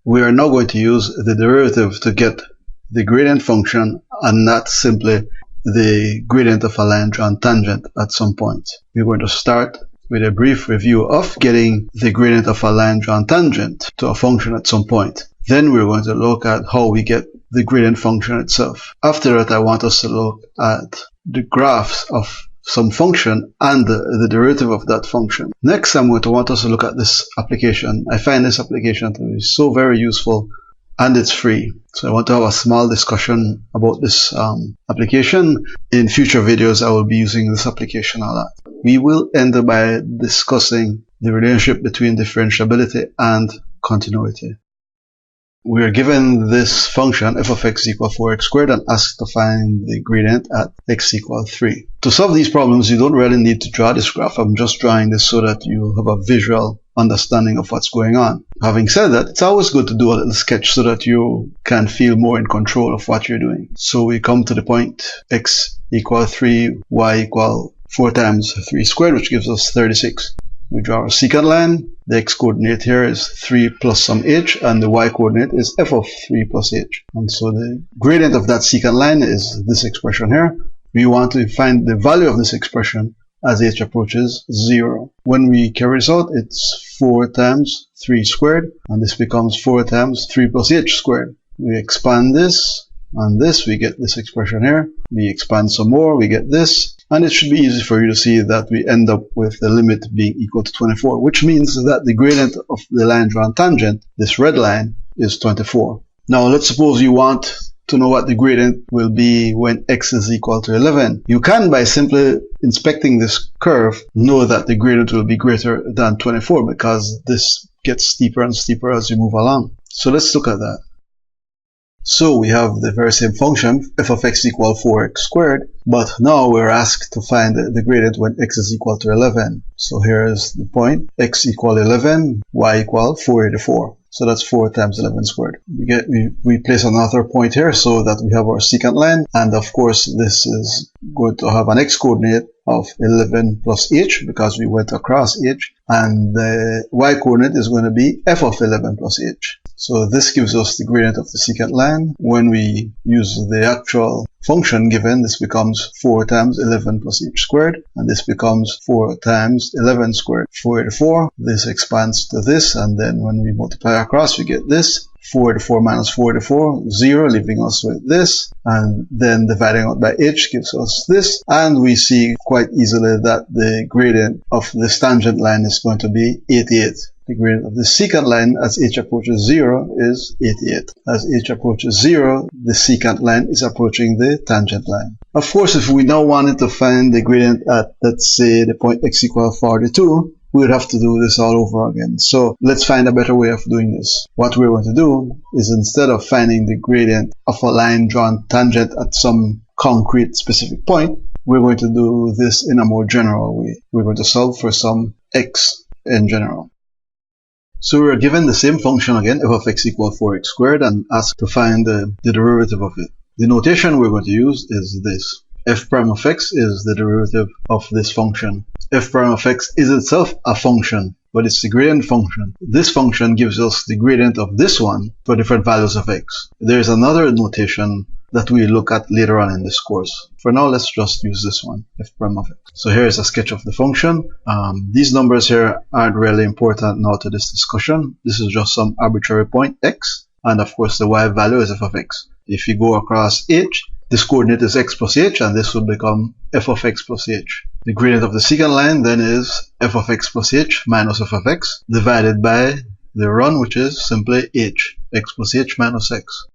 We are now going to use the derivative to get the gradient function and not simply the gradient of a line drawn tangent at some point. We're going to start with a brief review of getting the gradient of a line drawn tangent to a function at some point. Then we're going to look at how we get the gradient function itself. After that, I want us to look at the graphs of some function and the derivative of that function. Next, I'm going to want us to look at this application. I find this application to be so very useful, and it's free. So I want to have a small discussion about this application. In future videos, I will be using this application a lot. We will end by discussing the relationship between differentiability and continuity. We are given this function f of x equals 4x squared and asked to find the gradient at x equals 3. To solve these problems, you don't really need to draw this graph. I'm just drawing this so that you have a visual understanding of what's going on. Having said that, it's always good to do a little sketch so that you can feel more in control of what you're doing. So we come to the point x equals 3, y equals 4 times 3 squared, which gives us 36. We draw our secant line. The x-coordinate here is 3 plus some h, and the y-coordinate is f of 3 plus h. And so the gradient of that secant line is this expression here. We want to find the value of this expression as h approaches 0. When we carry this out, it's 4 times 3 squared, and this becomes 4 times 3 plus h squared. We expand this, and this, we get this expression here. We expand some more, we get this. And it should be easy for you to see that we end up with the limit being equal to 24, which means that the gradient of the line drawn tangent, this red line, is 24. Now let's suppose you want to know what the gradient will be when x is equal to 11. You can, by simply inspecting this curve, know that the gradient will be greater than 24 because this gets steeper and steeper as you move along. So let's look at that. So we have the very same function, f of x equals 4x squared, but now we're asked to find the gradient when x is equal to 11. So here is the point, x equals 11, y equals 484. So that's 4 times 11 squared. We place another point here so that we have our secant line, and of course this is going to have an x-coordinate of 11 plus h because we went across h, and the y-coordinate is going to be f of 11 plus h. So this gives us the gradient of the secant line. When we use the actual function given, this becomes 4 times 11 plus h squared, and this becomes 4 times 11 squared, 484. This expands to this, and then when we multiply across, we get this. 484 minus 484, 0, leaving us with this, and then dividing out by h gives us this, and we see quite easily that the gradient of this tangent line is going to be 88. The gradient of the secant line as h approaches 0 is 88. As h approaches 0, the secant line is approaching the tangent line. Of course, if we now wanted to find the gradient at, let's say, the point x equals 42, we would have to do this all over again. So let's find a better way of doing this. What we're going to do is, instead of finding the gradient of a line drawn tangent at some concrete specific point, we're going to do this in a more general way. We're going to solve for some x in general. So we're given the same function again, f of x equals 4x squared, and asked to find the derivative of it. The notation we're going to use is this. F prime of x is the derivative of this function. F prime of x is itself a function, but it's the gradient function. This function gives us the gradient of this one for different values of x. There's another notation that we look at later on in this course. For now, let's just use this one, f prime of x. So here's a sketch of the function. These numbers here aren't really important now to this discussion. This is just some arbitrary point x, and of course the y value is f of x. If you go across h, this coordinate is x plus h, and this will become f of x plus h. The gradient of the secant line then is f of x plus h minus f of x divided by the run, which is simply h, x plus h minus x.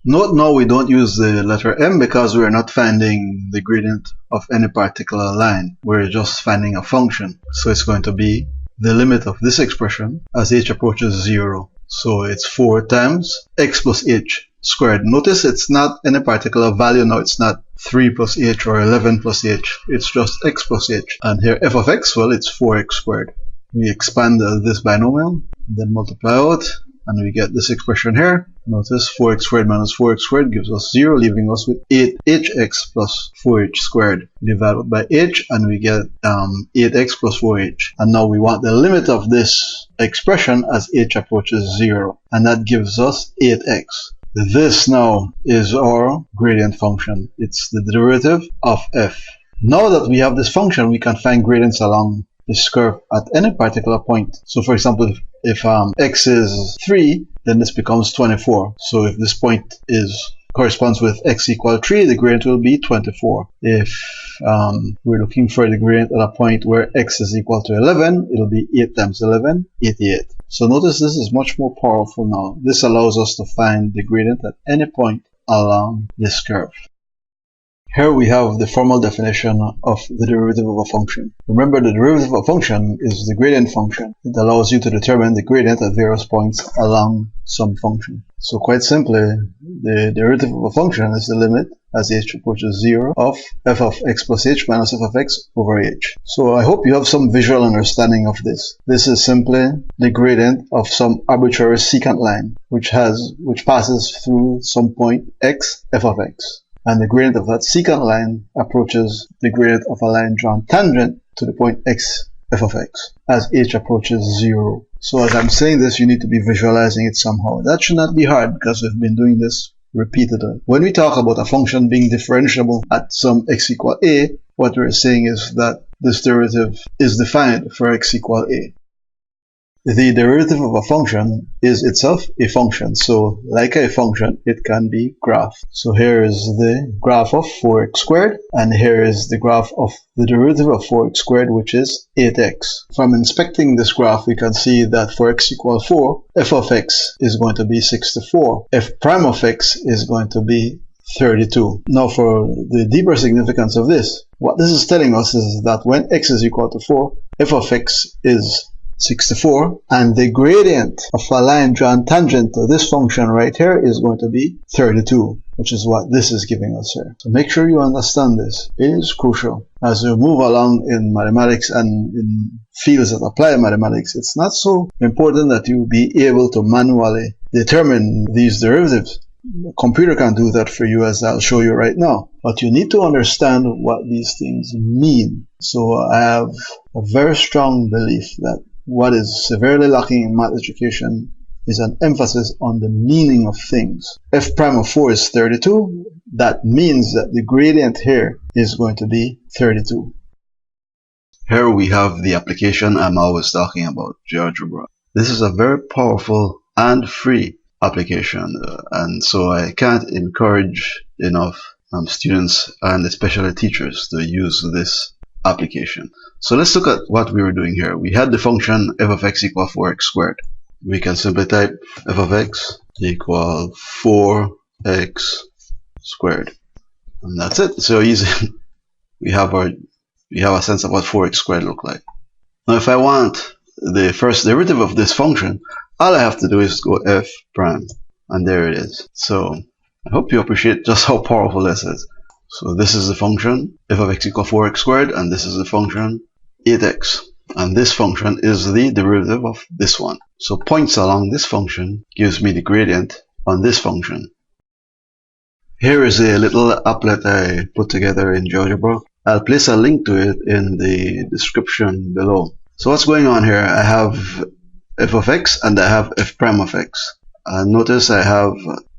Note now we don't use the letter m because we are not finding the gradient of any particular line. We're just finding a function. So it's going to be the limit of this expression as h approaches 0. So it's 4 times x plus h squared. Notice it's not any particular value now. It's not 3 plus h or 11 plus h. It's just x plus h. And here f of x, well, it's 4x squared. We expand this binomial, then multiply out, and we get this expression here. Notice 4x squared minus 4x squared gives us 0, leaving us with 8hx plus 4h squared divided by h, and we get 8x plus 4h. And now we want the limit of this expression as h approaches 0, and that gives us 8x. This now is our gradient function. It's the derivative of f. Now that we have this function, we can find gradients along this curve at any particular point. So for example, if x is 3, then this becomes 24. So if this point corresponds with x equal 3, the gradient will be 24. If we're looking for the gradient at a point where x is equal to 11, it'll be 8 times 11, 88. So notice this is much more powerful now. This allows us to find the gradient at any point along this curve. Here we have the formal definition of the derivative of a function. Remember, the derivative of a function is the gradient function. It allows you to determine the gradient at various points along some function. So quite simply, the derivative of a function is the limit as h approaches 0 of f of x plus h minus f of x over h. So I hope you have some visual understanding of this. This is simply the gradient of some arbitrary secant line which passes through some point x, f of x. And the gradient of that secant line approaches the gradient of a line drawn tangent to the point x, f of x, as h approaches 0. So as I'm saying this, you need to be visualizing it somehow. That should not be hard because we've been doing this repeatedly. When we talk about a function being differentiable at some x equal a, what we're saying is that this derivative is defined for x equal a. The derivative of a function is itself a function. So like a function, it can be graphed. So here is the graph of 4x squared, and here is the graph of the derivative of 4x squared, which is 8x. From inspecting this graph, we can see that for x equal 4, f of x is going to be 64. F prime of x is going to be 32. Now for the deeper significance of this, what this is telling us is that when x is equal to 4, f of x is 64, and the gradient of a line drawn tangent to this function right here is going to be 32, which is what this is giving us here. So make sure you understand this. It is crucial. As you move along in mathematics and in fields that apply mathematics, it's not so important that you be able to manually determine these derivatives. The computer can do that for you, as I'll show you right now. But you need to understand what these things mean. So I have a very strong belief that what is severely lacking in math education is an emphasis on the meaning of things. F prime of 4 is 32. That means that the gradient here is going to be 32. Here we have the application I'm always talking about, GeoGebra. This is a very powerful and free application, and so I can't encourage enough students and especially teachers to use this application. So let's look at what we were doing here. We had the function f of x equal 4x squared. We can simply type f of x equal 4x squared, and that's it. So easy. we have a sense of what 4x squared look like. Now if I want the first derivative of this function, all I have to do is go f prime, and there it is. So I hope you appreciate just how powerful this is. So this is the function f of x equal 4x squared, and this is the function 8x, and this function is the derivative of this one. So points along this function gives me the gradient on this function. Here is a little applet I put together in GeoGebra. I'll place a link to it in the description below. So what's going on here? I have f of x and I have f prime of x. Notice I have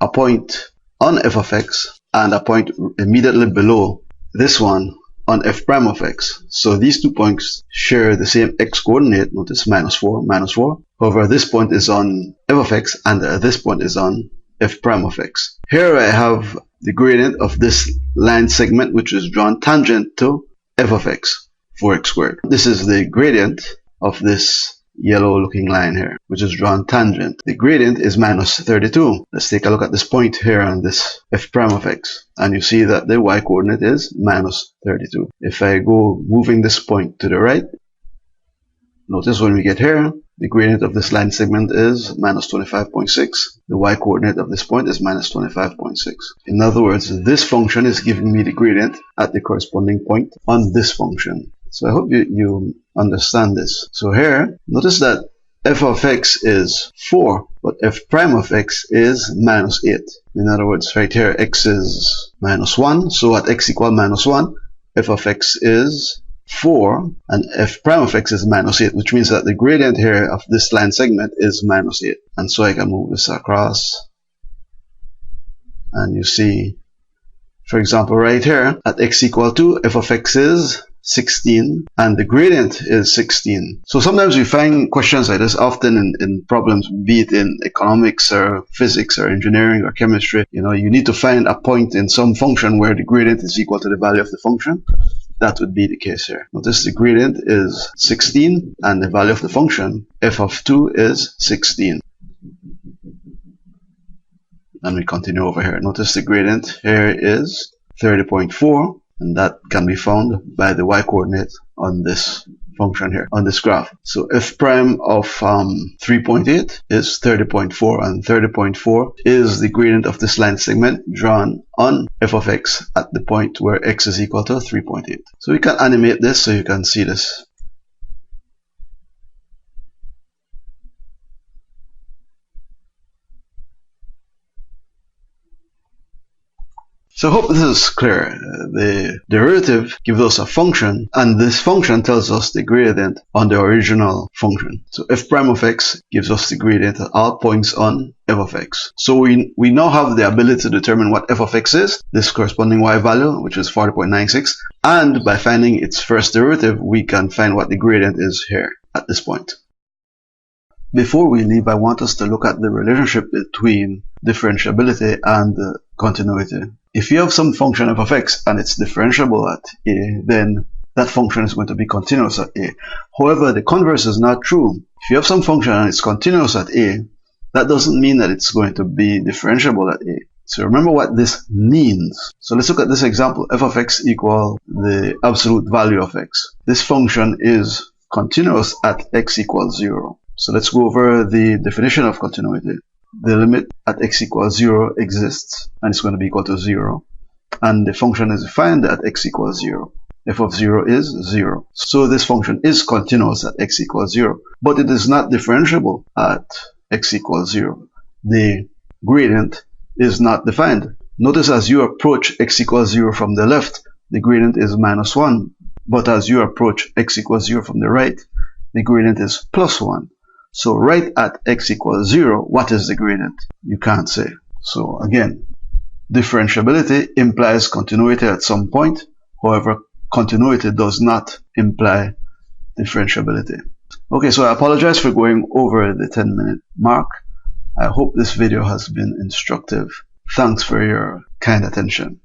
a point on f of x and a point immediately below this one on f prime of x. So these 2 points share the same x coordinate. Notice minus 4, minus 4. However, this point is on f of x and this point is on f prime of x. Here I have the gradient of this line segment which is drawn tangent to f of x, 4x squared. This is the gradient of this yellow looking line here, which is drawn tangent. The gradient is minus 32. Let's take a look at this point here on this f prime of x, and you see that the y coordinate is minus 32. If I go moving this point to the right, notice when we get here, the gradient of this line segment is minus 25.6. The y coordinate of this point is minus 25.6. In other words, this function is giving me the gradient at the corresponding point on this function. So I hope you understand this. So here, notice that f of x is 4, but f prime of x is minus 8. In other words, right here, x is minus 1, so at x equal minus 1, f of x is 4, and f prime of x is minus 8, which means that the gradient here of this line segment is minus 8. And so I can move this across, and you see, for example, right here, at x equal 2, f of x is 16, and the gradient is 16. So sometimes we find questions like this often in problems, be it in economics or physics or engineering or chemistry. You know, you need to find a point in some function where the gradient is equal to the value of the function. That would be the case here. Notice the gradient is 16, and the value of the function, f of 2, is 16. And we continue over here. Notice the gradient here is 30.4, and that can be found by the y-coordinate on this function here, on this graph. So f prime of 3.8 is 30.4, and 30.4 is the gradient of this line segment drawn on f of x at the point where x is equal to 3.8. So we can animate this so you can see this. So I hope this is clear. The derivative gives us a function, and this function tells us the gradient on the original function. So f prime of x gives us the gradient at all points on f of x. So we now have the ability to determine what f of x is, this corresponding y value, which is 40.96, and by finding its first derivative, we can find what the gradient is here at this point. Before we leave, I want us to look at the relationship between differentiability and continuity. If you have some function f of x and it's differentiable at a, then that function is going to be continuous at a. However, the converse is not true. If you have some function and it's continuous at a, that doesn't mean that it's going to be differentiable at a. So remember what this means. So let's look at this example. F of x equal the absolute value of x. This function is continuous at x equals 0. So let's go over the definition of continuity. The limit at x equals 0 exists, and it's going to be equal to 0. And the function is defined at x equals 0. F of 0 is 0. So this function is continuous at x equals 0, but it is not differentiable at x equals 0. The gradient is not defined. Notice as you approach x equals 0 from the left, the gradient is minus 1. But as you approach x equals 0 from the right, the gradient is plus 1. So right at x equals 0, what is the gradient? You can't say. So again, differentiability implies continuity at some point. However, continuity does not imply differentiability. Okay, so I apologize for going over the 10-minute mark. I hope this video has been instructive. Thanks for your kind attention.